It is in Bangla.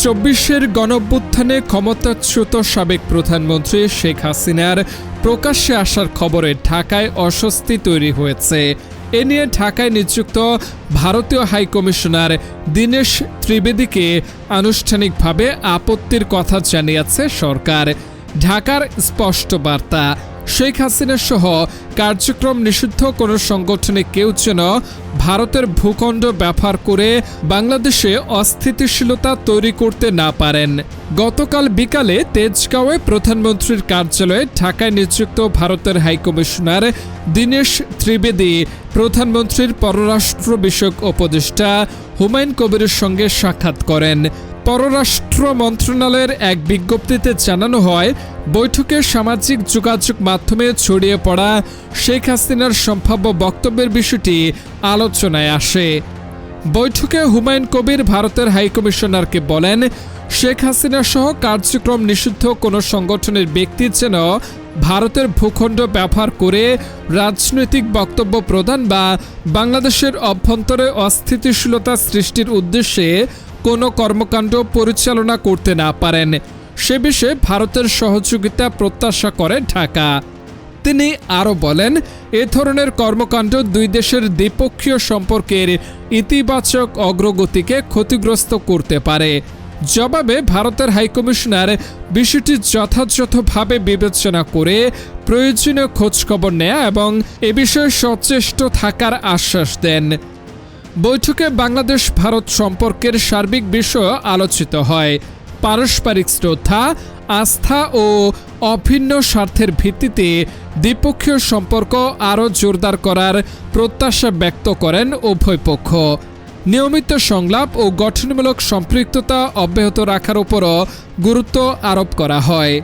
2024 গণঅভ্যুত্থানে ক্ষমতাচ্যুত সাবেক প্রধানমন্ত্রী শেখ হাসিনার প্রকাশ্যে আসার খবরে ঢাকায় অস্বস্তি তৈরি হয়েছে। এ নিয়ে ঢাকায় নিযুক্ত ভারতীয় হাইকমিশনার দীনেশ ত্রিবেদীকে আনুষ্ঠানিকভাবে আপত্তির কথা জানিয়েছে সরকার। ঢাকার স্পষ্ট বার্তা, শেখ হাসিনা সহ কার্যক্রম নিষিদ্ধ কোনো সংগঠনে কেউ যেন ভারতের ভূখণ্ড ব্যবহার করে বাংলাদেশে অস্থিতিশীলতা তৈরি করতে না পারেন। গতকাল বিকালে তেজগাঁওয়ে প্রধানমন্ত্রীর কার্যালয়ে ঢাকায় নিযুক্ত ভারতের হাইকমিশনার দীনেশ ত্রিবেদী প্রধানমন্ত্রীর পররাষ্ট্র বিষয়ক উপদেষ্টা হুমায়ুন কবিরের সঙ্গে সাক্ষাৎ করেন। পররাষ্ট্র মন্ত্রণালয়ের এক বিজ্ঞপ্তিতে জানানো হয়, বৈঠকে সামাজিক যোগাযোগ মাধ্যমে ছড়িয়ে পড়া শেখ হাসিনার সম্ভাব্য বক্তব্যের বিষয়টি আলোচনায় আসে। বৈঠকে হুমায়ুন কবির ভারতের হাইকমিশনারকে বলেন, শেখ হাসিনা সহ কার্যক্রম নিষিদ্ধ কোনো সংগঠনের ব্যক্তি যেন ভারতের ভূখণ্ড ব্যবহার করে রাজনৈতিক বক্তব্য প্রদান বা বাংলাদেশের অভ্যন্তরে অস্থিতিশীলতা সৃষ্টির উদ্দেশ্যে কোনো কর্মকাণ্ড পরিচালনা করতে না পারেন। সে বিষয়ে ভারতের সহযোগিতা প্রত্যাশা করে ঢাকা। তিনি আরও বলেন, এ ধরনের কর্মকাণ্ড দুই দেশের দ্বিপক্ষীয় সম্পর্কের ইতিবাচক অগ্রগতিকে ক্ষতিগ্রস্ত করতে পারে। জবাবে ভারতের হাইকমিশনার বিষয়টি যথাযথভাবে বিবেচনা করে প্রয়োজনীয় খোঁজখবর নেয়া এবং এ বিষয়ে সচেষ্ট থাকার আশ্বাস দেন। বৈঠকে বাংলাদেশ ভারত সম্পর্কের সার্বিক বিষয় আলোচিত হয়। পারস্পরিক শ্রদ্ধা, আস্থা ও অভিন্ন স্বার্থের ভিত্তিতে দ্বিপক্ষীয় সম্পর্ক আরও জোরদার করার প্রত্যাশা ব্যক্ত করেন উভয় পক্ষ। নিয়মিত সংলাপ ও গঠনমূলক সম্পৃক্ততা অব্যাহত রাখার উপরও গুরুত্ব আরোপ করা হয়।